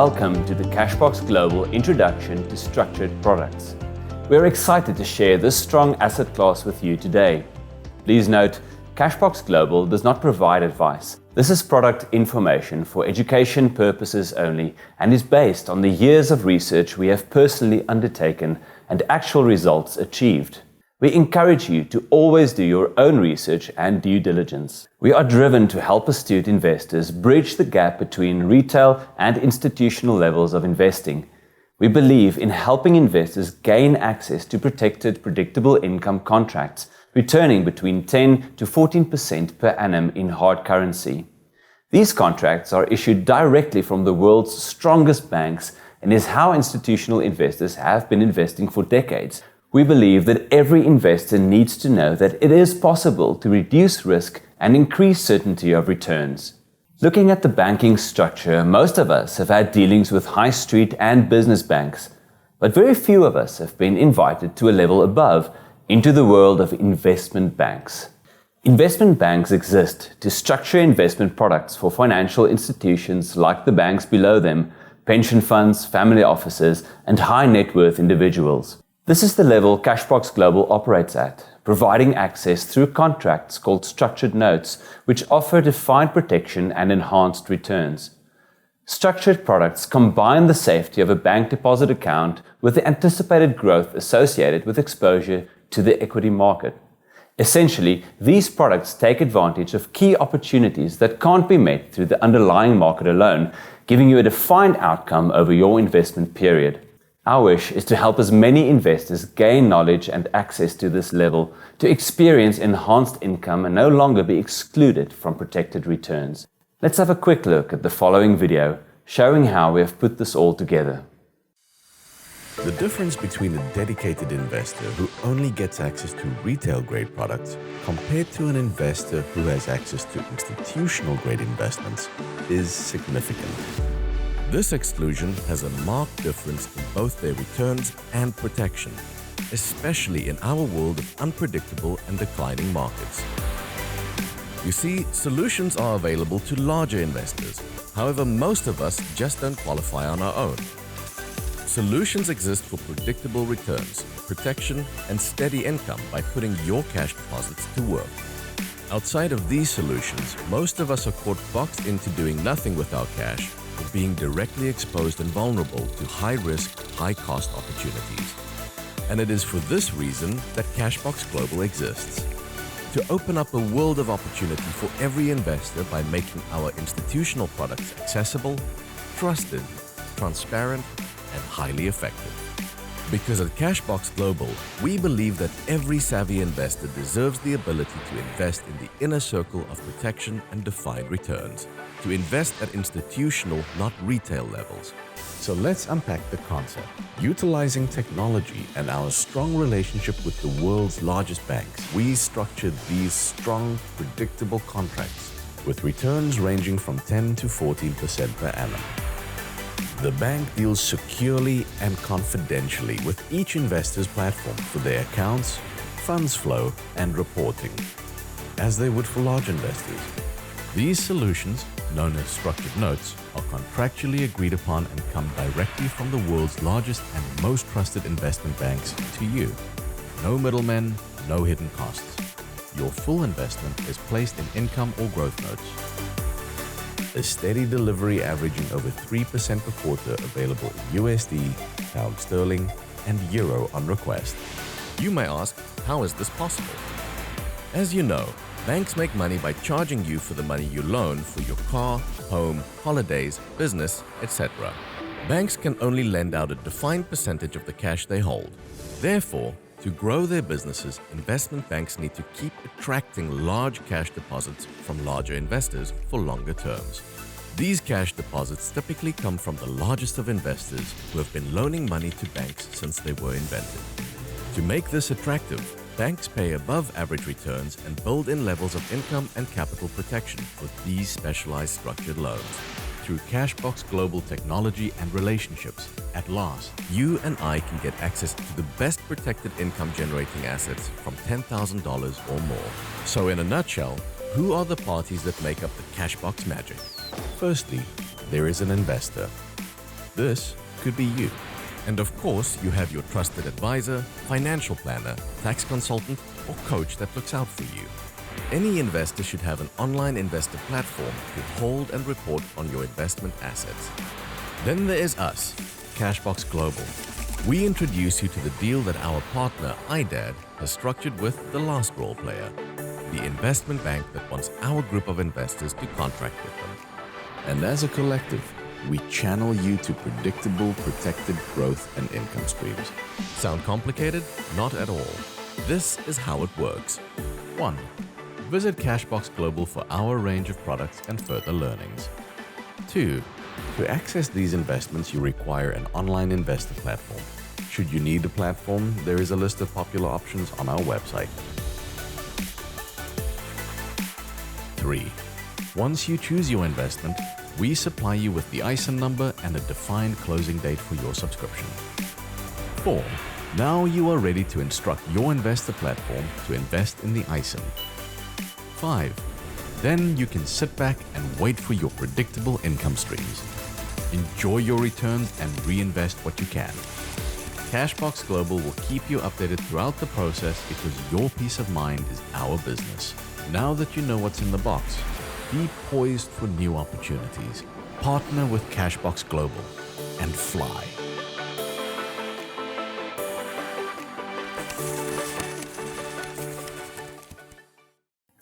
Welcome to the Cashbox Global Introduction to Structured Products. We're excited to share this strong asset class with you today. Please note, Cashbox Global does not provide advice. This is product information for education purposes only and is based on the years of research we have personally undertaken and actual results achieved. We encourage you to always do your own research and due diligence. We are driven to help astute investors bridge the gap between retail and institutional levels of investing. We believe in helping investors gain access to protected, predictable income contracts, returning between 10 to 14% per annum in hard currency. These contracts are issued directly from the world's strongest banks and is how institutional investors have been investing for decades. We believe that every investor needs to know that it is possible to reduce risk and increase certainty of returns. Looking at the banking structure, most of us have had dealings with high street and business banks, but very few of us have been invited to a level above into the world of investment banks. Investment banks exist to structure investment products for financial institutions like the banks below them, pension funds, family offices, and high net worth individuals. This is the level Cashbox Global operates at, providing access through contracts called structured notes, which offer defined protection and enhanced returns. Structured products combine the safety of a bank deposit account with the anticipated growth associated with exposure to the equity market. Essentially, these products take advantage of key opportunities that can't be met through the underlying market alone, giving you a defined outcome over your investment period. Our wish is to help as many investors gain knowledge and access to this level, to experience enhanced income and no longer be excluded from protected returns. Let's have a quick look at the following video showing how we have put this all together. The difference between a dedicated investor who only gets access to retail-grade products compared to an investor who has access to institutional-grade investments is significant. This exclusion has a marked difference in both their returns and protection, especially in our world of unpredictable and declining markets. You see, solutions are available to larger investors. However, most of us just don't qualify on our own. Solutions exist for predictable returns, protection, and steady income by putting your cash deposits to work. Outside of these solutions, most of us are caught boxed into doing nothing with our cash, or being directly exposed and vulnerable to high-risk, high-cost opportunities. And it is for this reason that Cashbox Global exists. To open up a world of opportunity for every investor by making our institutional products accessible, trusted, transparent, and highly effective. Because at Cashbox Global, we believe that every savvy investor deserves the ability to invest in the inner circle of protection and defined returns, to invest at institutional, not retail levels. So let's unpack the concept. Utilizing technology and our strong relationship with the world's largest banks, we structured these strong, predictable contracts with returns ranging from 10 to 14% per annum. The bank deals securely and confidentially with each investor's platform for their accounts, funds flow, and reporting, as they would for large investors. These solutions, known as structured notes, are contractually agreed upon and come directly from the world's largest and most trusted investment banks to you. No middlemen, no hidden costs. Your full investment is placed in income or growth notes. A steady delivery averaging over 3% per quarter, available in USD, pound sterling, and euro on request. You may ask, how is this possible? As you know, banks make money by charging you for the money you loan for your car, home, holidays, business, etc. Banks can only lend out a defined percentage of the cash they hold. Therefore, to grow their businesses, investment banks need to keep attracting large cash deposits from larger investors for longer terms. These cash deposits typically come from the largest of investors who have been loaning money to banks since they were invented. To make this attractive, banks pay above average returns and build in levels of income and capital protection with these specialized structured loans. Through Cashbox Global technology and relationships, at last, you and I can get access to the best protected income generating assets from $10,000 or more. So in a nutshell, who are the parties that make up the Cashbox magic? Firstly, there is an investor. This could be you. And of course, you have your trusted advisor, financial planner, tax consultant, or coach that looks out for you. Any investor should have an online investor platform to hold and report on your investment assets. Then there is us, Cashbox Global. We introduce you to the deal that our partner, IDAD, has structured with the last role player, the investment bank that wants our group of investors to contract with them. And as a collective, we channel you to predictable, protected growth and income streams. Sound complicated? Not at all. This is how it works. 1. Visit Cashbox Global for our range of products and further learnings. 2. To access these investments, you require an online investor platform. Should you need a platform, there is a list of popular options on our website. 3. Once you choose your investment, we supply you with the ISIN number and a defined closing date for your subscription. 4. Now you are ready to instruct your investor platform to invest in the ISIN. 5. Then you can sit back and wait for your predictable income streams. Enjoy your returns and reinvest what you can. Cashbox Global will keep you updated throughout the process because your peace of mind is our business. Now that you know what's in the box, be poised for new opportunities. Partner with Cashbox Global and fly.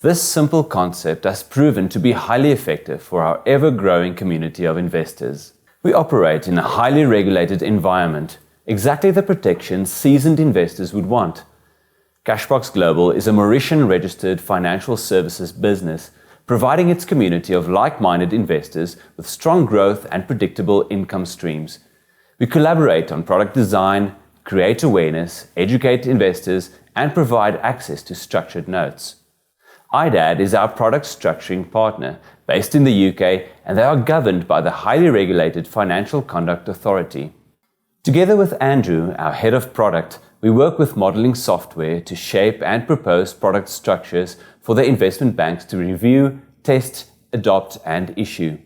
This simple concept has proven to be highly effective for our ever-growing community of investors. We operate in a highly regulated environment, exactly the protections seasoned investors would want. Cashbox Global is a Mauritian-registered financial services business, providing its community of like-minded investors with strong growth and predictable income streams. We collaborate on product design, create awareness, educate investors, and provide access to structured notes. IDAD is our product structuring partner, based in the UK, and they are governed by the highly regulated Financial Conduct Authority. Together with Andrew, our head of product, we work with modeling software to shape and propose product structures for the investment banks to review, test, adopt, and issue.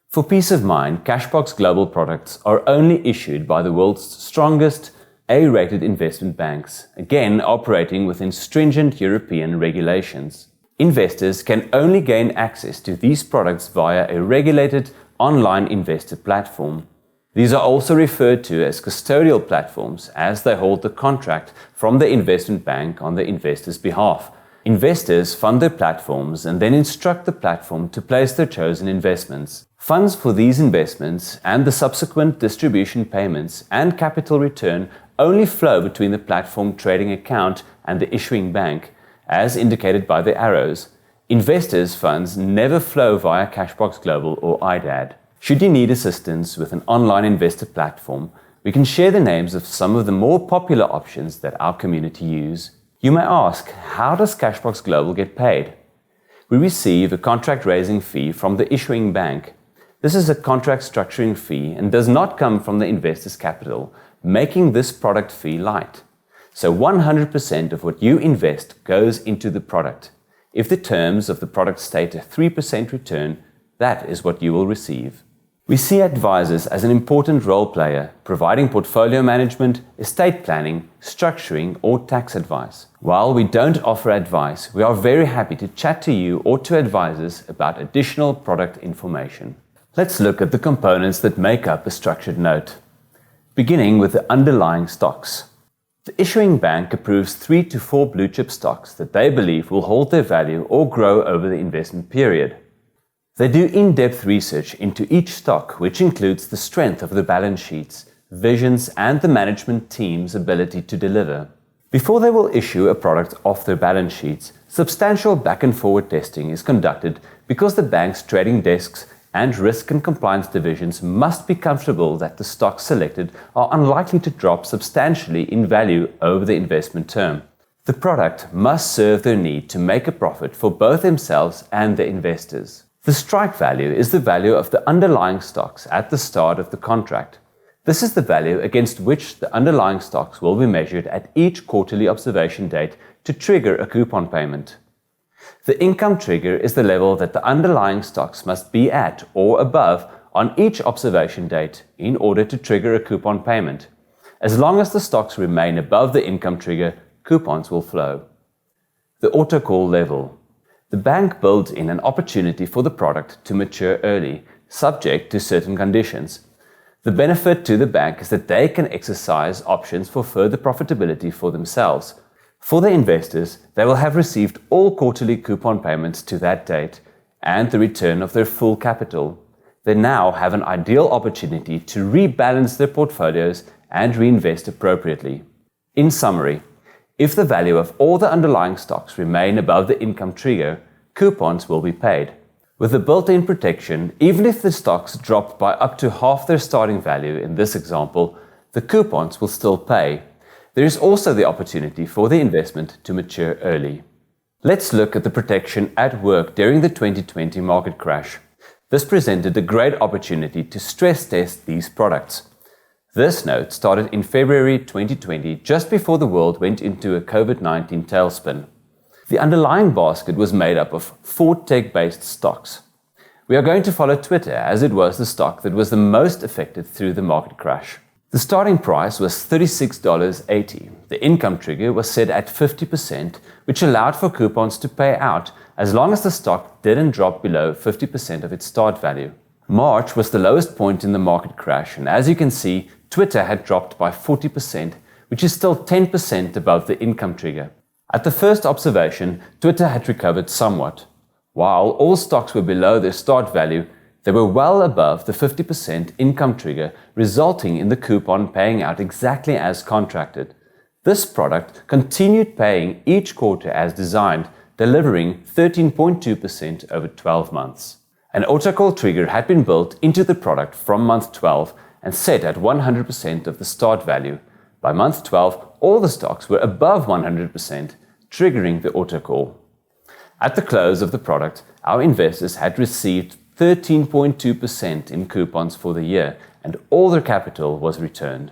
For peace of mind, Cashbox Global products are only issued by the world's strongest A-rated investment banks, again operating within stringent European regulations. Investors can only gain access to these products via a regulated online investor platform. These are also referred to as custodial platforms as they hold the contract from the investment bank on the investor's behalf. Investors fund their platforms and then instruct the platform to place their chosen investments. Funds for these investments and the subsequent distribution payments and capital return only flow between the platform trading account and the issuing bank, as indicated by the arrows. Investors' funds never flow via Cashbox Global or IDAD. Should you need assistance with an online investor platform, we can share the names of some of the more popular options that our community use. You may ask, how does Cashbox Global get paid? We receive a contract raising fee from the issuing bank. This is a contract structuring fee and does not come from the investor's capital, making this product fee light. So 100% of what you invest goes into the product. If the terms of the product state a 3% return, that is what you will receive. We see advisors as an important role player, providing portfolio management, estate planning, structuring, or tax advice. While we don't offer advice, we are very happy to chat to you or to advisors about additional product information. Let's look at the components that make up a structured note. Beginning with the underlying stocks. The issuing bank approves 3 to 4 blue chip stocks that they believe will hold their value or grow over the investment period. They do in-depth research into each stock, which includes the strength of the balance sheets, visions, and the management team's ability to deliver. Before they will issue a product off their balance sheets, substantial back and forward testing is conducted because the bank's trading desks and risk and compliance divisions must be comfortable that the stocks selected are unlikely to drop substantially in value over the investment term. The product must serve their need to make a profit for both themselves and the investors. The strike value is the value of the underlying stocks at the start of the contract. This is the value against which the underlying stocks will be measured at each quarterly observation date to trigger a coupon payment. The income trigger is the level that the underlying stocks must be at or above on each observation date in order to trigger a coupon payment. As long as the stocks remain above the income trigger, coupons will flow. The autocall level. The bank builds in an opportunity for the product to mature early, subject to certain conditions. The benefit to the bank is that they can exercise options for further profitability for themselves. For the investors, they will have received all quarterly coupon payments to that date and the return of their full capital. They now have an ideal opportunity to rebalance their portfolios and reinvest appropriately. In summary, if the value of all the underlying stocks remain above the income trigger, coupons will be paid. With the built-in protection, even if the stocks drop by up to half their starting value in this example, the coupons will still pay. There is also the opportunity for the investment to mature early. Let's look at the protection at work during the 2020 market crash. This presented a great opportunity to stress test these products. This note started in February 2020, just before the world went into a COVID-19 tailspin. The underlying basket was made up of 4 tech-based stocks. We are going to follow Twitter as it was the stock that was the most affected through the market crash. The starting price was $36.80. The income trigger was set at 50%, which allowed for coupons to pay out as long as the stock didn't drop below 50% of its start value. March was the lowest point in the market crash, and as you can see, Twitter had dropped by 40%, which is still 10% above the income trigger. At the first observation, Twitter had recovered somewhat. While all stocks were below their start value, they were well above the 50% income trigger, resulting in the coupon paying out exactly as contracted. This product continued paying each quarter as designed, delivering 13.2% over 12 months. An autocall trigger had been built into the product from month 12 and set at 100% of the start value. By month 12, all the stocks were above 100%, triggering the autocall. At the close of the product, our investors had received 13.2% in coupons for the year, and all their capital was returned.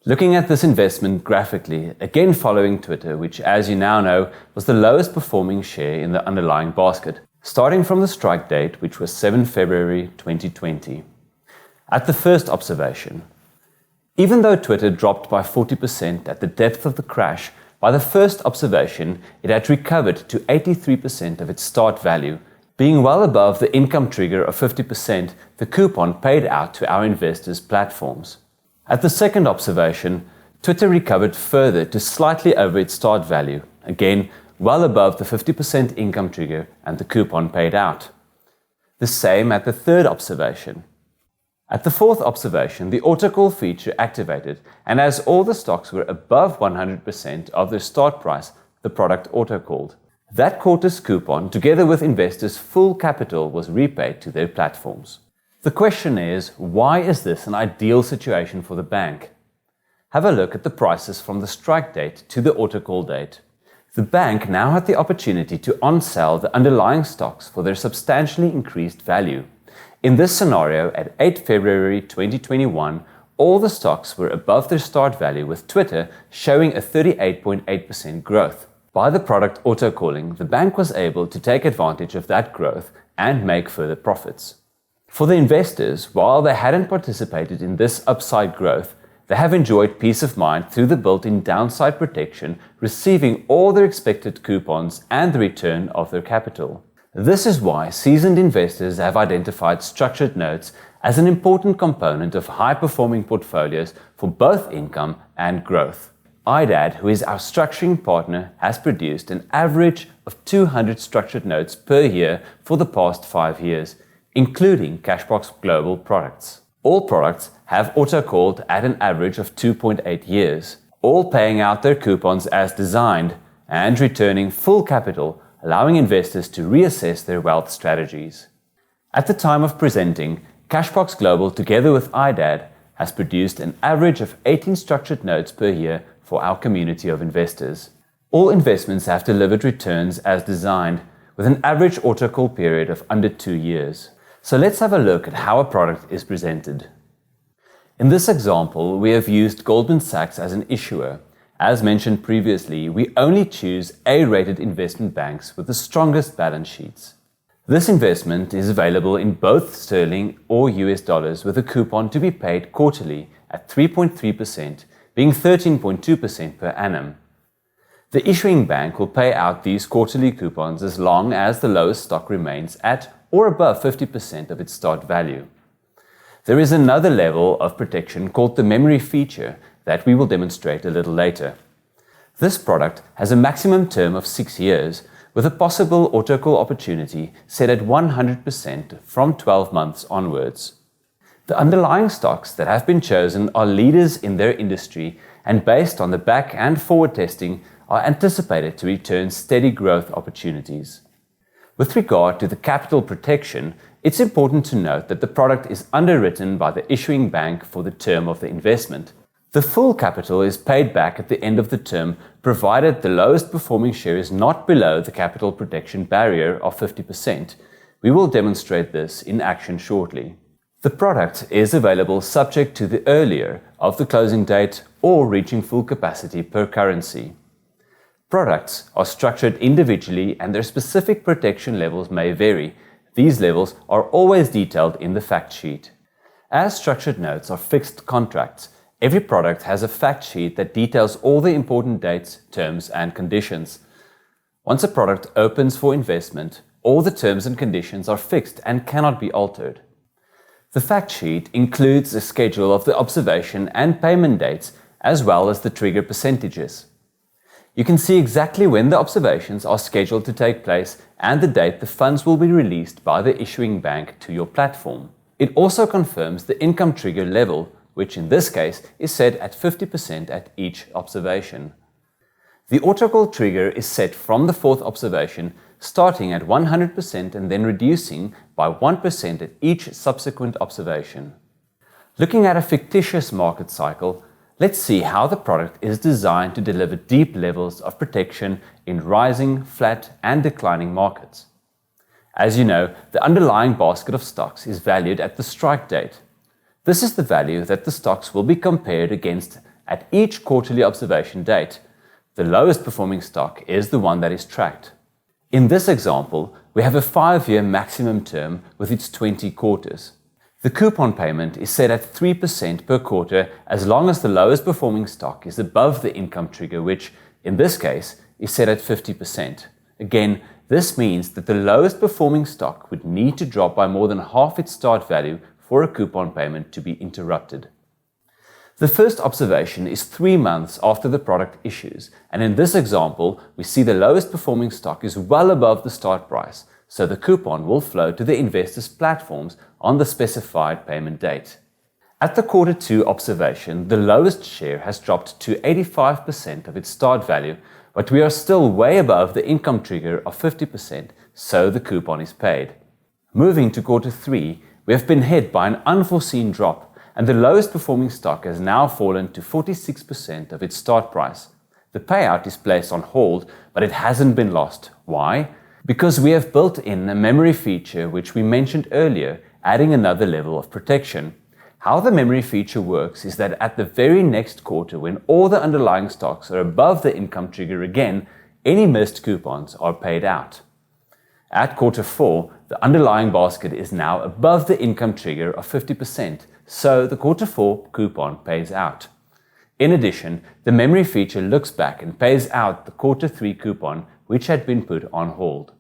Looking at this investment graphically, again following Twitter, which as you now know was the lowest performing share in the underlying basket, starting from the strike date, which was 7 February 2020. At the first observation, even though Twitter dropped by 40% at the depth of the crash, by the first observation it had recovered to 83% of its start value. Being well above the income trigger of 50%, the coupon paid out to our investors' platforms. At the second observation, Twitter recovered further to slightly over its start value, again well above the 50% income trigger, and the coupon paid out. The same at the third observation. At the fourth observation, the autocall feature activated, and as all the stocks were above 100% of their start price, the product autocalled. That quarter's coupon, together with investors' full capital, was repaid to their platforms. The question is, why is this an ideal situation for the bank? Have a look at the prices from the strike date to the autocall date. The bank now had the opportunity to on-sell the underlying stocks for their substantially increased value. In this scenario, at 8 February 2021, all the stocks were above their start value, with Twitter showing a 38.8% growth. By the product autocalling, the bank was able to take advantage of that growth and make further profits. For the investors, while they hadn't participated in this upside growth, they have enjoyed peace of mind through the built-in downside protection, receiving all their expected coupons and the return of their capital. This is why seasoned investors have identified structured notes as an important component of high-performing portfolios for both income and growth. IDAD, who is our structuring partner, has produced an average of 200 structured notes per year for the past 5 years, including Cashbox Global products. All products have autocalled at an average of 2.8 years, all paying out their coupons as designed and returning full capital, allowing investors to reassess their wealth strategies. At the time of presenting, Cashbox Global, together with IDAD, has produced an average of 18 structured notes per year for our community of investors. All investments have delivered returns as designed, with an average autocall period of under 2 years. So let's have a look at how a product is presented. In this example, we have used Goldman Sachs as an issuer. As mentioned previously, we only choose A-rated investment banks with the strongest balance sheets. This investment is available in both sterling or US dollars with a coupon to be paid quarterly at 3.3%, being 13.2% per annum. The issuing bank will pay out these quarterly coupons as long as the lowest stock remains at or above 50% of its start value. There is another level of protection called the memory feature that we will demonstrate a little later. This product has a maximum term of 6 years, with a possible autocall opportunity set at 100% from 12 months onwards. The underlying stocks that have been chosen are leaders in their industry and, based on the back and forward testing, are anticipated to return steady growth opportunities. With regard to the capital protection, it's important to note that the product is underwritten by the issuing bank for the term of the investment. The full capital is paid back at the end of the term, provided the lowest performing share is not below the capital protection barrier of 50%. We will demonstrate this in action shortly. The product is available subject to the earlier of the closing date or reaching full capacity per currency. Products are structured individually and their specific protection levels may vary. These levels are always detailed in the fact sheet. As structured notes are fixed contracts, every product has a fact sheet that details all the important dates, terms, and conditions. Once a product opens for investment, all the terms and conditions are fixed and cannot be altered. The fact sheet includes a schedule of the observation and payment dates, as well as the trigger percentages. You can see exactly when the observations are scheduled to take place and the date the funds will be released by the issuing bank to your platform. It also confirms the income trigger level, which in this case is set at 50% at each observation. The autocall trigger is set from the fourth observation, starting at 100% and then reducing by 1% at each subsequent observation. Looking at a fictitious market cycle, let's see how the product is designed to deliver deep levels of protection in rising, flat, and declining markets. As you know, the underlying basket of stocks is valued at the strike date. This is the value that the stocks will be compared against at each quarterly observation date. The lowest performing stock is the one that is tracked. In this example, we have a 5-year maximum term with its 20 quarters. The coupon payment is set at 3% per quarter as long as the lowest performing stock is above the income trigger, which, in this case, is set at 50%. Again, this means that the lowest performing stock would need to drop by more than half its start value for a coupon payment to be interrupted. The first observation is 3 months after the product issues, and in this example, we see the lowest performing stock is well above the start price, so the coupon will flow to the investors' platforms on the specified payment date. At the quarter 2 observation, the lowest share has dropped to 85% of its start value, but we are still way above the income trigger of 50%, so the coupon is paid. Moving to quarter 3, we have been hit by an unforeseen drop, and the lowest performing stock has now fallen to 46% of its start price. The payout is placed on hold, but it hasn't been lost. Why? Because we have built in a memory feature which we mentioned earlier, adding another level of protection. How the memory feature works is that at the very next quarter, when all the underlying stocks are above the income trigger again, any missed coupons are paid out. At quarter 4, the underlying basket is now above the income trigger of 50%, so the quarter 4 coupon pays out. In addition, the memory feature looks back and pays out the quarter 3 coupon which had been put on hold.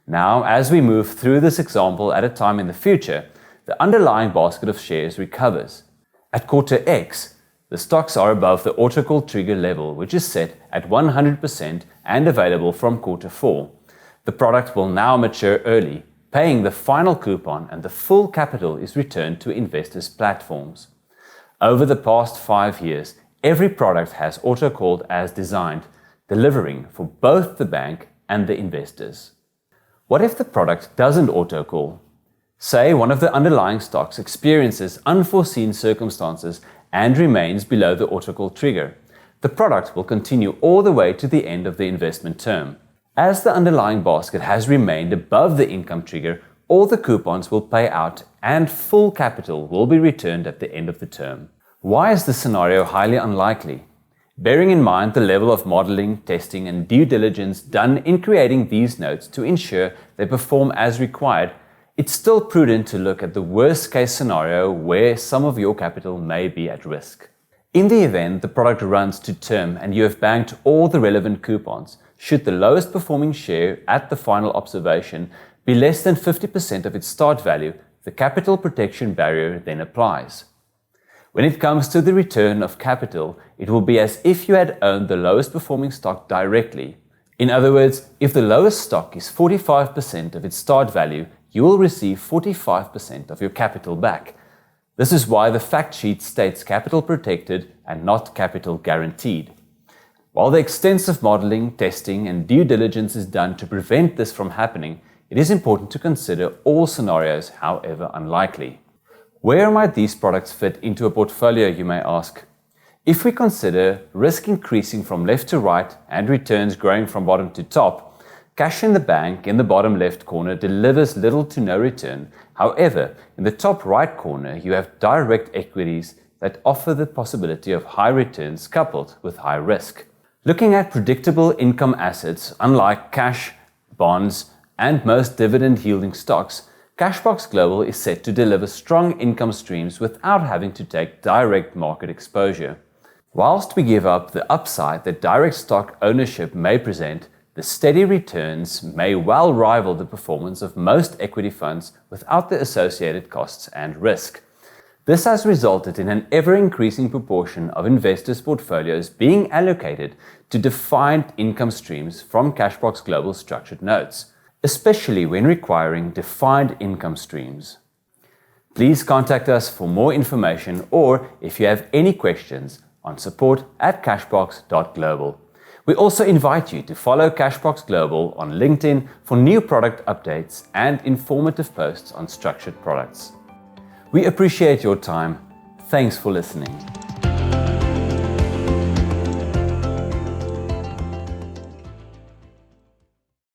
Now, as we move through this example at a time in the future, the underlying basket of shares recovers. At quarter X, the stocks are above the autocall trigger level, which is set at 100% and available from quarter 4. The product will now mature early, paying the final coupon, and the full capital is returned to investors' platforms. Over the past 5 years, every product has autocalled as designed, delivering for both the bank and the investors. What if the product doesn't autocall? Say one of the underlying stocks experiences unforeseen circumstances and remains below the autocall trigger. The product will continue all the way to the end of the investment term. As the underlying basket has remained above the income trigger, all the coupons will pay out and full capital will be returned at the end of the term. Why is this scenario highly unlikely? Bearing in mind the level of modeling, testing, and due diligence done in creating these notes to ensure they perform as required, it's still prudent to look at the worst case scenario where some of your capital may be at risk. In the event the product runs to term and you have banked all the relevant coupons, should the lowest performing share at the final observation be less than 50% of its start value, the capital protection barrier then applies. When it comes to the return of capital, it will be as if you had owned the lowest performing stock directly. In other words, if the lowest stock is 45% of its start value, you will receive 45% of your capital back. This is why the fact sheet states capital protected and not capital guaranteed. While the extensive modeling, testing, and due diligence is done to prevent this from happening, it is important to consider all scenarios, however unlikely. Where might these products fit into a portfolio, you may ask? If we consider risk increasing from left to right and returns growing from bottom to top, cash in the bank in the bottom left corner delivers little to no return. However, in the top right corner, you have direct equities that offer the possibility of high returns coupled with high risk. Looking at predictable income assets, unlike cash, bonds, and most dividend-yielding stocks, Cashbox Global is set to deliver strong income streams without having to take direct market exposure. Whilst we give up the upside that direct stock ownership may present, the steady returns may well rival the performance of most equity funds without the associated costs and risk. This has resulted in an ever-increasing proportion of investors' portfolios being allocated to defined income streams from Cashbox Global Structured Notes, especially when requiring defined income streams. Please contact us for more information or if you have any questions on support@cashbox.global. We also invite you to follow Cashbox Global on LinkedIn for new product updates and informative posts on structured products. We appreciate your time. Thanks for listening.